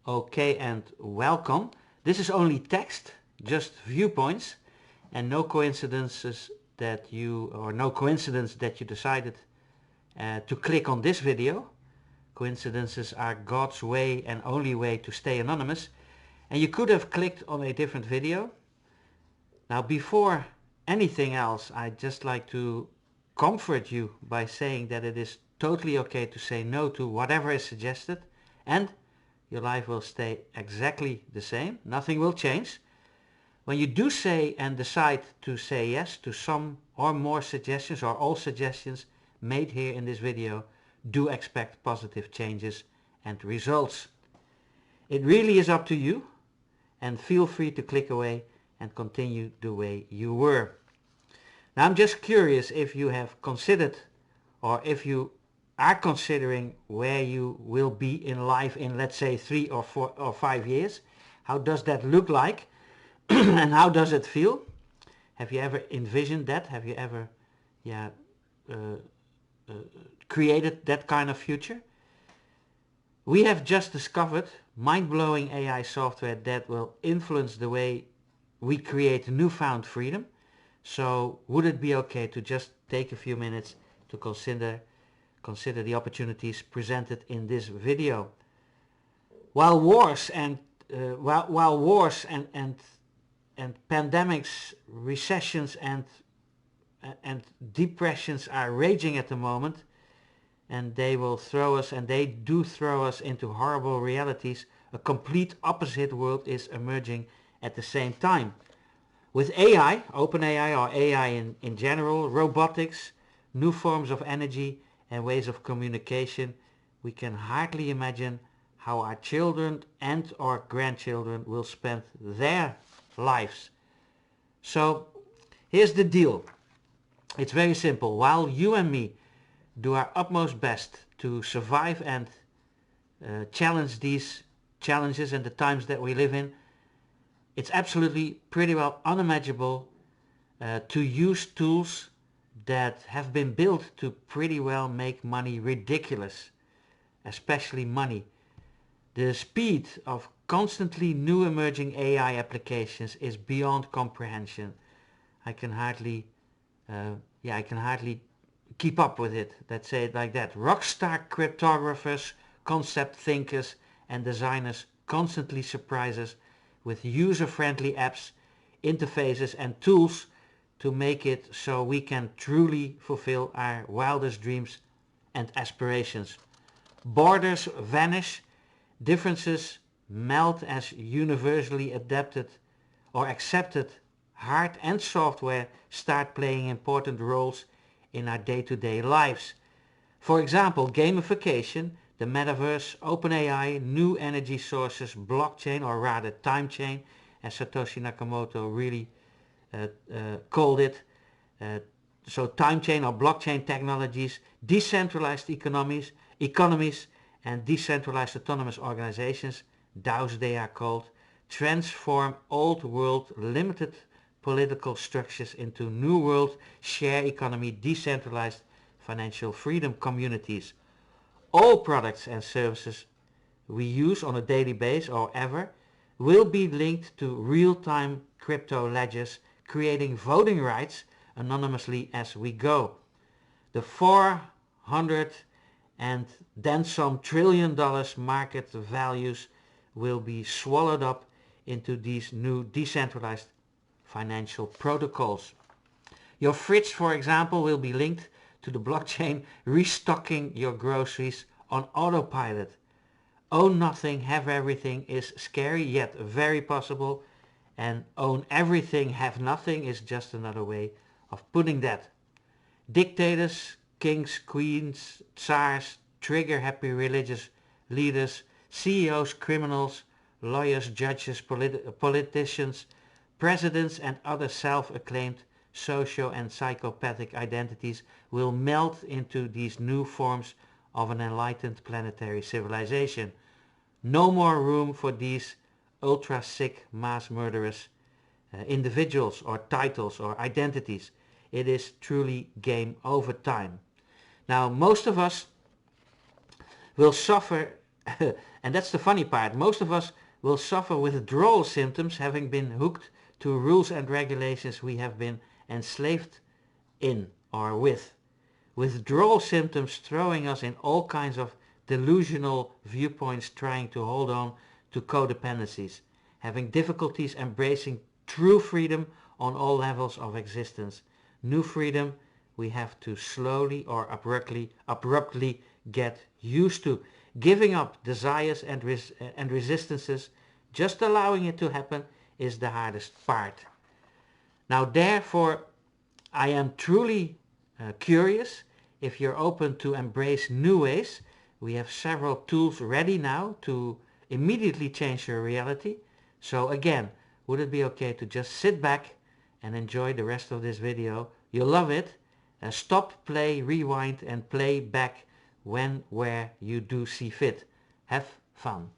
Okay, and welcome. This is only text, just viewpoints, and no coincidences that no coincidence that you decided to click on this video. Coincidences are God's way and only way to stay anonymous, and you could have clicked on a different video. Now, before anything else, I'd just like to comfort you by saying that it is totally okay to say no to whatever is suggested, and your life will stay exactly the same. Nothing will change. When you do say and decide to say yes to some or more suggestions or all suggestions made here in this video, do expect positive changes and results. It really is up to you, and feel free to click away and continue the way you were. Now, I'm just curious if you have considered, or if you are considering where you will be in life in, let's say, 3 or 4 or 5 years. How does that look like? And how does it feel? Have you ever envisioned that? Have you ever created that kind of future? We have just discovered mind-blowing AI software that will influence the way we create newfound freedom. So would it be okay to just take a few minutes to consider the opportunities presented in this video? While wars and pandemics, recessions and depressions are raging at the moment, and they will throw us, and they do throw us, into horrible realities, a complete opposite world is emerging at the same time. With AI, OpenAI or AI in general, robotics, new forms of energy and ways of communication, we can hardly imagine how our children and our grandchildren will spend their lives. So here's the deal. It's very simple. While you and me do our utmost best to survive and challenge these challenges and the times that we live in, it's absolutely pretty well unimaginable to use tools that have been built to pretty well make money ridiculous, especially money. The speed of constantly new emerging AI applications is beyond comprehension. I can hardly keep up with it. Let's say it like that. Rockstar cryptographers, concept thinkers and designers constantly surprise us with user-friendly apps, interfaces and tools to make it so we can truly fulfill our wildest dreams and aspirations. Borders vanish, differences melt as universally adapted or accepted hard and software start playing important roles in our day-to-day lives. For example, gamification, the metaverse, OpenAI, new energy sources, blockchain, or rather time chain, as Satoshi Nakamoto really called it. So time chain or blockchain technologies, decentralized economies and decentralized autonomous organizations, DAOs they are called, transform old world limited political structures into new world share economy, decentralized financial freedom communities. All products and services we use on a daily basis or ever will be linked to real-time crypto ledgers, creating voting rights anonymously as we go. The 400 and then some $1 trillion market values will be swallowed up into these new decentralized financial protocols. Your fridge, for example, will be linked to the blockchain, restocking your groceries on autopilot. Own nothing, have everything is scary yet very possible, and own everything, have nothing is just another way of putting that. Dictators, kings, queens, tsars, trigger-happy religious leaders, CEOs, criminals, lawyers, judges, politicians, presidents and other self-acclaimed socio and psychopathic identities will melt into these new forms of an enlightened planetary civilization. No more room for these ultra-sick mass murderous individuals or titles or identities. It is truly game over time. Now, most of us will suffer And that's the funny part. Most of us will suffer withdrawal symptoms having been hooked to rules and regulations we have been enslaved in or with. Withdrawal symptoms throwing us in all kinds of delusional viewpoints, trying to hold on to codependencies, having difficulties embracing true freedom on all levels of existence. New freedom we have to slowly or abruptly get used to. Giving up desires and resistances, just allowing it to happen, is the hardest part. Now therefore I am truly curious if you're open to embrace new ways. We have several tools ready now to immediately change your reality. So again, would it be okay to just sit back and enjoy the rest of this video? You'll love it. Stop, play, rewind and play back when, where you do see fit. Have fun.